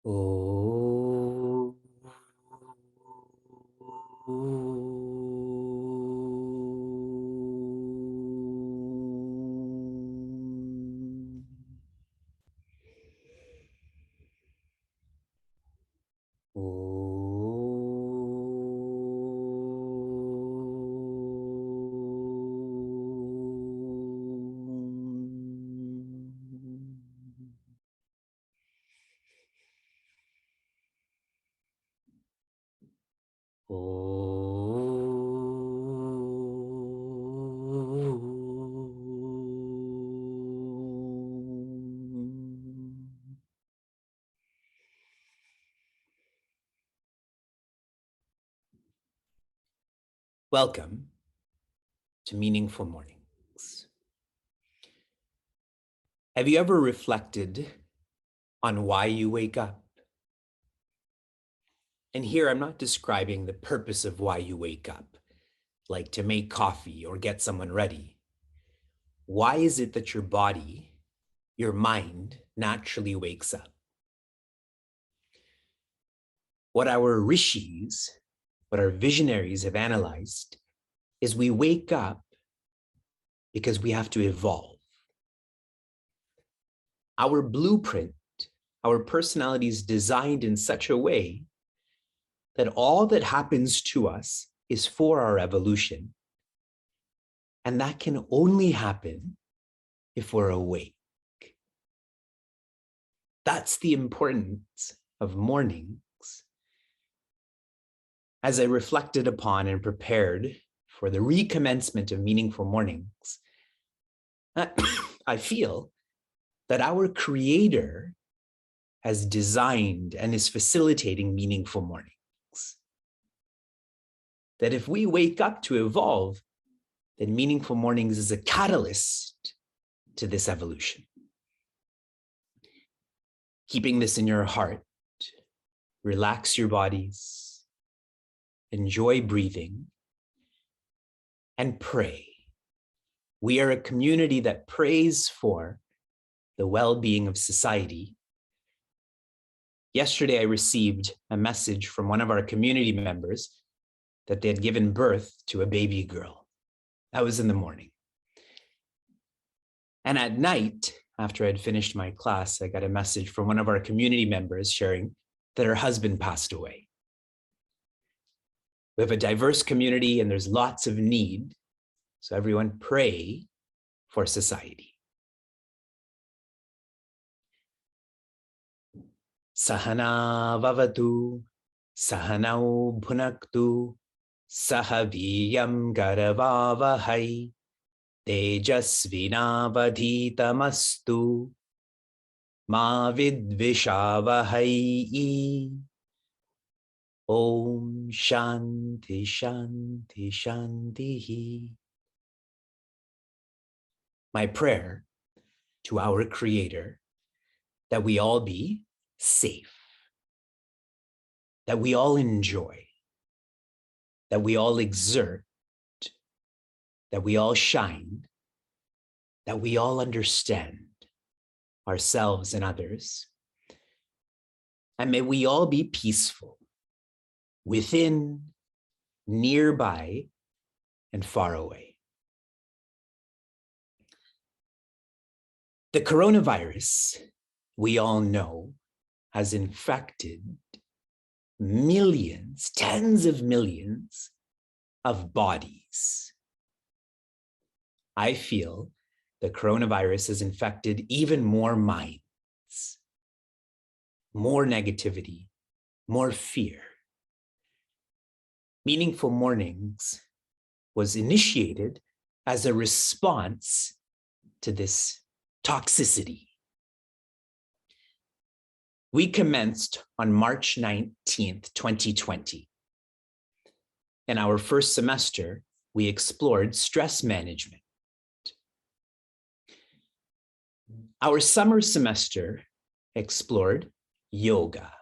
Oh. Welcome to Meaningful Mornings. Have you ever reflected on why you wake up? And here I'm not describing the purpose of why you wake up, like to make coffee or get someone ready. Why is it that your body, your mind, naturally wakes up? What our rishis, what our visionaries have analyzed is we wake up because we have to evolve. Our blueprint, our personality is designed in such a way that all that happens to us is for our evolution. And that can only happen if we're awake. That's the importance of mornings. As I reflected upon and prepared for the recommencement of Meaningful Mornings, I feel that our Creator has designed and is facilitating meaningful mornings. That if we wake up to evolve, then Meaningful Mornings is a catalyst to this evolution. Keeping this in your heart, relax your bodies, enjoy breathing, and pray. We are a community that prays for the well-being of society. Yesterday, I received a message from one of our community members that they had given birth to a baby girl. That was in the morning. And at night, after I'd finished my class, I got a message from one of our community members sharing that her husband passed away. We have a diverse community and there's lots of need. So everyone pray for society. Sahana vavatu, sahanau bhunaktu, sahaviyam garavavahai, tejasvinavadhitamastu, ma vidvishavahai. Om Shanti Shanti Shanti. My prayer to our Creator that we all be safe, that we all enjoy, that we all exert, that we all shine, that we all understand ourselves and others, and may we all be peaceful within, nearby, and far away. The coronavirus, we all know, has infected millions, tens of millions of bodies. I feel the coronavirus has infected even more minds, more negativity, more fear. Meaningful Mornings was initiated as a response to this toxicity. We commenced on March 19th, 2020. In our first semester, we explored stress management. Our summer semester explored yoga.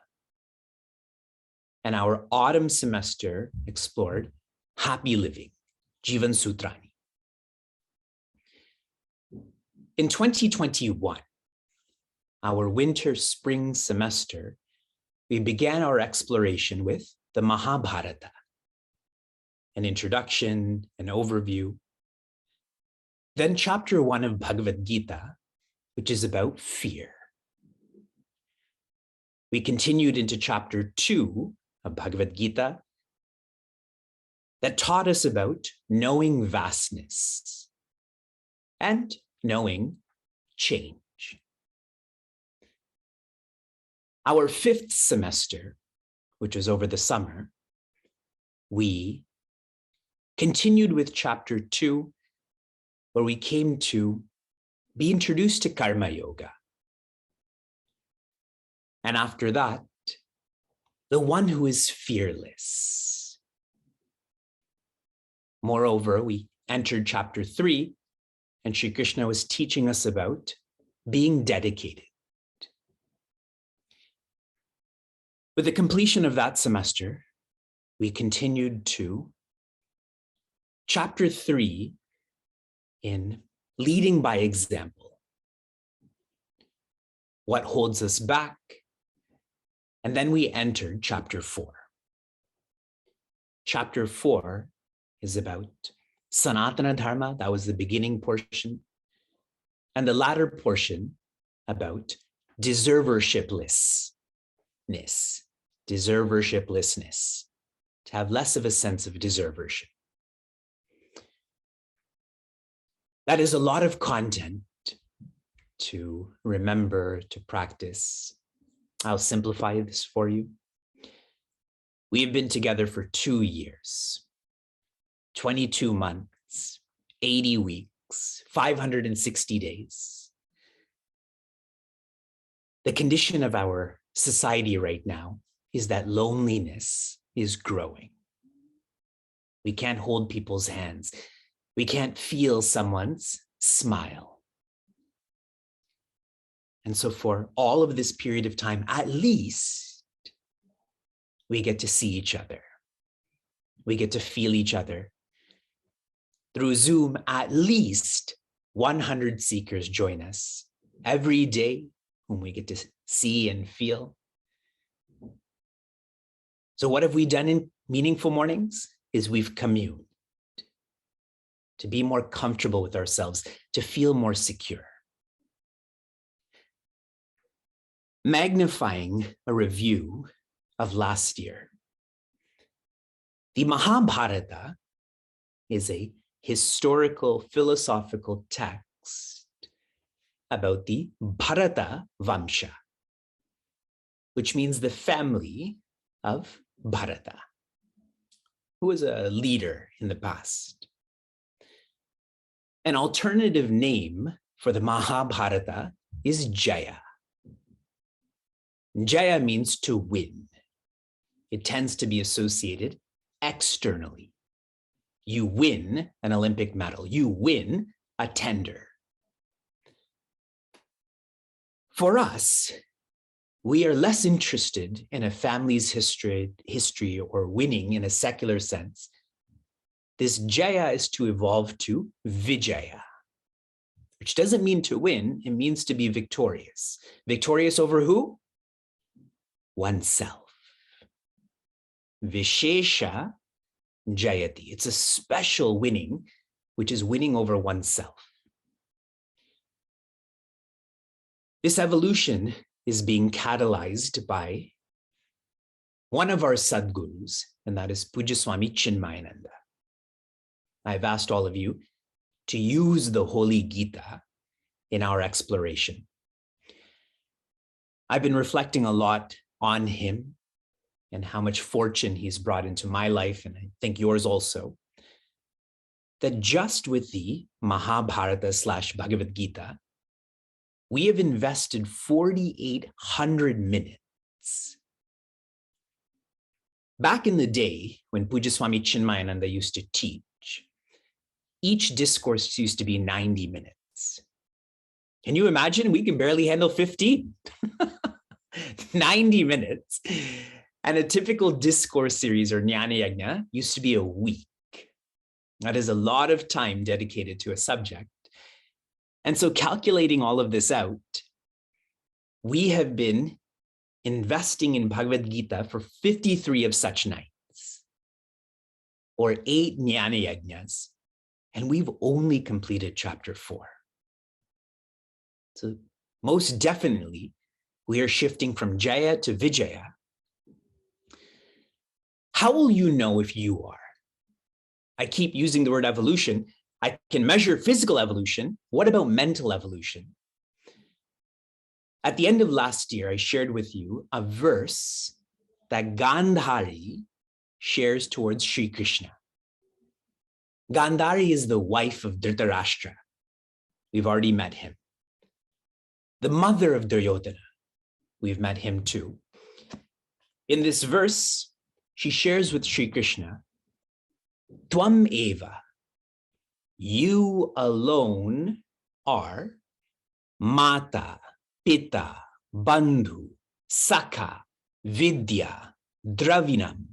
And our autumn semester explored happy living, Jivan Sutrani. In 2021, our winter-spring semester we began our exploration with the Mahabharata, an introduction, an overview. Then chapter 1 of Bhagavad Gita, which is about fear. We continued into chapter 2 of Bhagavad Gita that taught us about knowing vastness and knowing change. Our 5th semester, which was over the summer, we continued with chapter 2, where we came to be introduced to Karma Yoga. And after that, the one who is fearless. Moreover, we entered chapter 3, and Sri Krishna was teaching us about being dedicated. With the completion of that semester, we continued to chapter 3 in leading by example. What holds us back? And then we entered chapter 4. Chapter 4 is about Sanatana Dharma. That was the beginning portion. And the latter portion about deservershiplessness, to have less of a sense of deservership. That is a lot of content to remember, to practice. I'll simplify this for you. We have been together for 2 years, 22 months, 80 weeks, 560 days. The condition of our society right now is that loneliness is growing. We can't hold people's hands. We can't feel someone's smile. And so for all of this period of time, at least, we get to see each other. We get to feel each other. Through Zoom, at least 100 seekers join us every day, whom we get to see and feel. So what have we done in Meaningful Mornings? Is we've communed to be more comfortable with ourselves, to feel more secure. Magnifying a review of last year, the Mahabharata is a historical, philosophical text about the Bharata Vamsha, which means the family of Bharata, who was a leader in the past. An alternative name for the Mahabharata is Jaya. Jaya means to win. It tends to be associated externally. You win an Olympic medal. You win a tender. For us, we are less interested in a family's history or winning in a secular sense. This Jaya is to evolve to Vijaya, which doesn't mean to win. It means to be victorious. Victorious over who? Oneself. Vishesha Jayati. It's a special winning, which is winning over oneself. This evolution is being catalyzed by one of our Sadgurus, and that is Pujya Swami Chinmayananda. I've asked all of you to use the Holy Gita in our exploration. I've been reflecting a lot on him and how much fortune he's brought into my life, and I think yours also, that just with the Mahabharata / Bhagavad Gita, we have invested 4,800 minutes. Back in the day, when Pujya Swami Chinmayananda used to teach, each discourse used to be 90 minutes. Can you imagine? We can barely handle 15. 90 minutes. And a typical discourse series or Jnana Yajna used to be a week. That is a lot of time dedicated to a subject. And so calculating all of this out, we have been investing in Bhagavad Gita for 53 of such nights, or 8 Jnana Yajnas, and we've only completed chapter 4. So most definitely, we are shifting from Jaya to Vijaya. How will you know if you are? I keep using the word evolution. I can measure physical evolution. What about mental evolution? At the end of last year, I shared with you a verse that Gandhari shares towards Sri Krishna. Gandhari is the wife of Dhritarashtra. We've already met him. The mother of Duryodhana. We've met him too. In this verse, she shares with Sri Krishna, Tvam eva, you alone are Mata, Pita, Bandhu, Sakha, Vidya, Dravinam,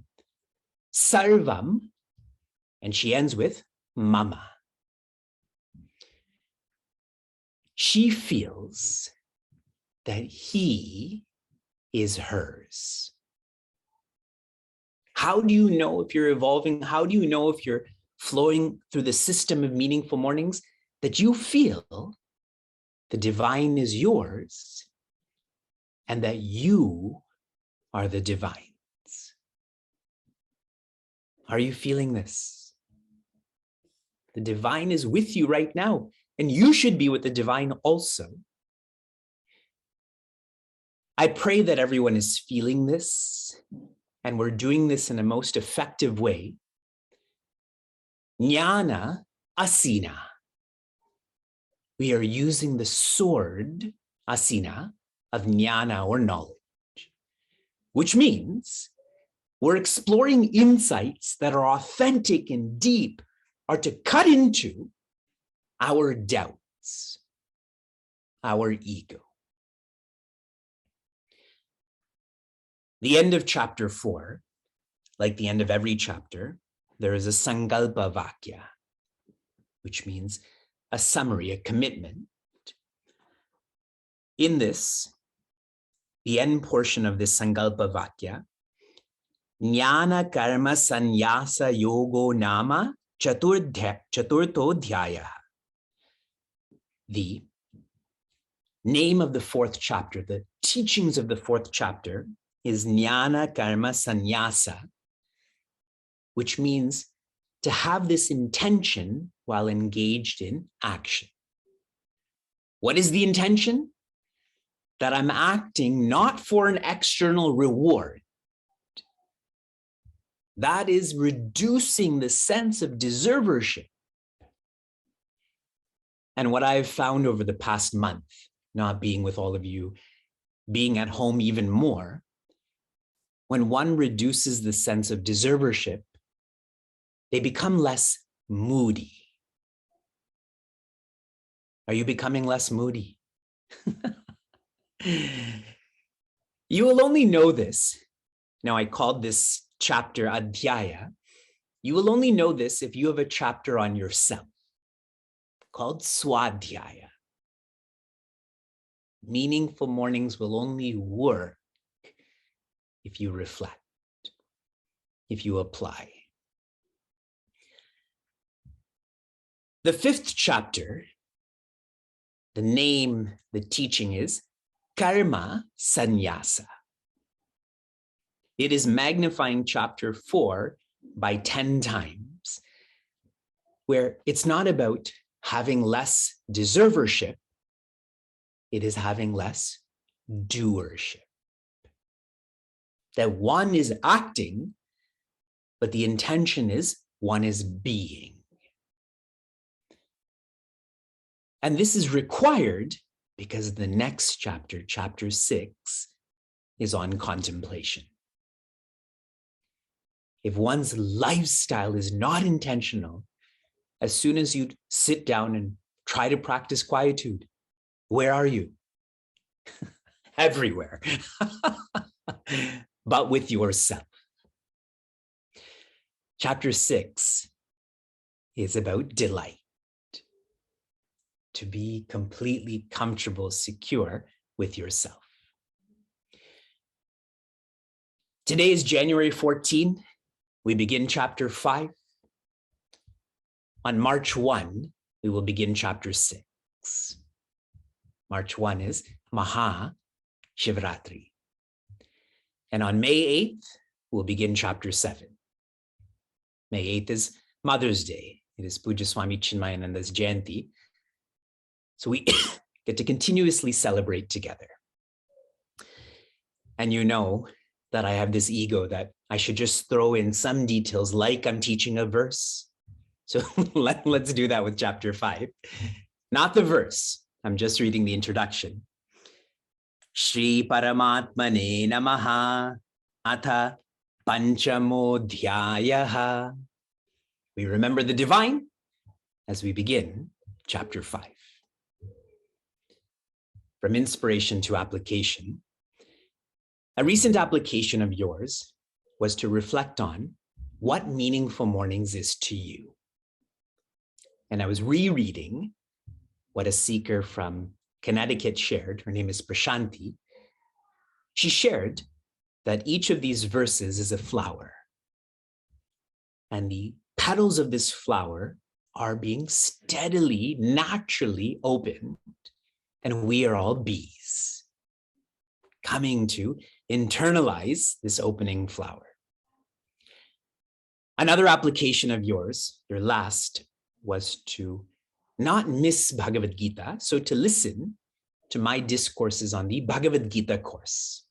Sarvam, and she ends with Mama. She feels that he is hers. How do you know if you're evolving? How do you know if you're flowing through the system of meaningful mornings? That you feel the divine is yours and that you are the divines. Are you feeling this? The divine is with you right now, and you should be with the divine also. I pray that everyone is feeling this, and we're doing this in a most effective way. Jnana asina. We are using the sword, asina, of jnana or knowledge, which means we're exploring insights that are authentic and deep, are to cut into our doubts, our ego. The end of chapter 4, like the end of every chapter, there is a sankalpa vakya, which means a summary, a commitment. In this, the end portion of this sankalpa vakya, jnana karma sannyasa yogo nama chaturto dhyaya. The name of the 4th chapter, the teachings of the 4th chapter, is jnana karma sannyasa, which means to have this intention while engaged in action. What is the intention? That I'm acting not for an external reward. That is reducing the sense of deservership. And what I've found over the past month, not being with all of you, being at home even more, when one reduces the sense of deservership, they become less moody. Are you becoming less moody? You will only know this. Now, I called this chapter Adhyaya. You will only know this if you have a chapter on yourself called Swadhyaya. Meaningful mornings will only work if you reflect, if you apply. The 5th chapter, the name, the teaching is Karma Sannyasa. It is magnifying chapter 4 by 10 times, where it's not about having less deservership, it is having less doership. That one is acting, but the intention is one is being. And this is required because the next chapter, chapter 6, is on contemplation. If one's lifestyle is not intentional, as soon as you sit down and try to practice quietude, where are you? Everywhere, but with yourself. Chapter 6 is about delight. To be completely comfortable, secure with yourself. Today is January 14. We begin chapter 5. On March 1, we will begin chapter 6. March 1 is Maha Shivratri. And on May 8th, we'll begin chapter 7. May 8th is Mother's Day. It is Puja Swami Chinmayananda's Jayanti. So we get to continuously celebrate together. And you know that I have this ego that I should just throw in some details like I'm teaching a verse. So let's do that with chapter 5. Not the verse. I'm just reading the introduction. Shri Paramatmane Namaha Atha Panchamodhyayaha. We remember the divine as we begin chapter 5. From inspiration to application. A recent application of yours was to reflect on what meaningful mornings is to you. And I was rereading what a seeker from Connecticut shared. Her name is Prashanti. She shared that each of these verses is a flower. And the petals of this flower are being steadily, naturally opened. And we are all bees coming to internalize this opening flower. Another application of yours, your last, was to not miss Bhagavad Gita, so to listen to my discourses on the Bhagavad Gita course.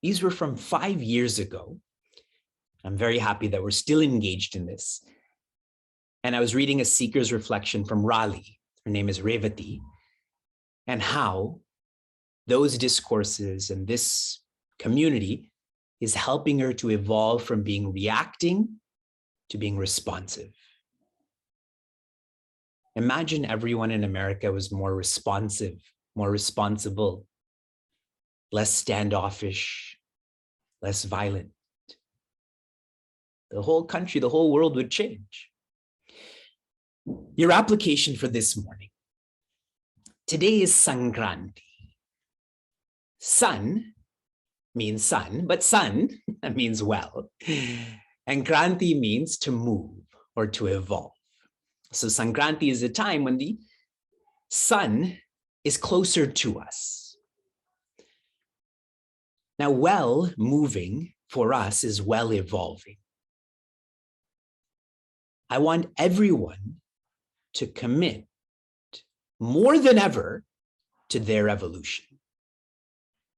These were from 5 years ago. I'm very happy that we're still engaged in this. And I was reading a seeker's reflection from Raleigh. Her name is Revati, and how those discourses and this community is helping her to evolve from being reacting to being responsive. Imagine everyone in America was more responsive, more responsible, less standoffish, less violent. The whole country, the whole world would change. Your application for this morning. Today is Sankranti. Sun means sun, but sun means well. And Kranti means to move or to evolve. So Sankranti is a time when the sun is closer to us. Now, well moving for us is well evolving. I want everyone to commit more than ever to their evolution.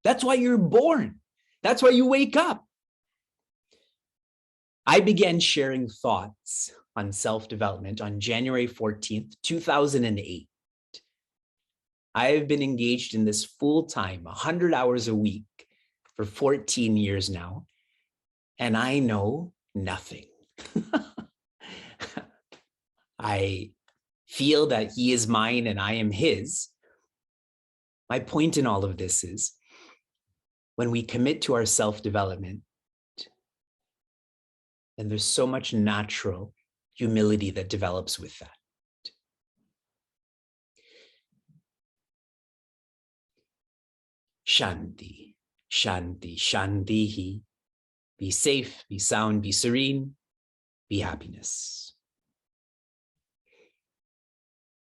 That's why you're born. That's why you wake up. I began sharing thoughts on self-development on January 14th, 2008. I have been engaged in this full-time, 100 hours a week for 14 years now, and I know nothing. I feel that he is mine and I am his. My point in all of this is when we commit to our self-development, and there's so much natural humility that develops with that. Shanti, Shanti, Shantihi. Be safe, be sound, be serene, be happiness.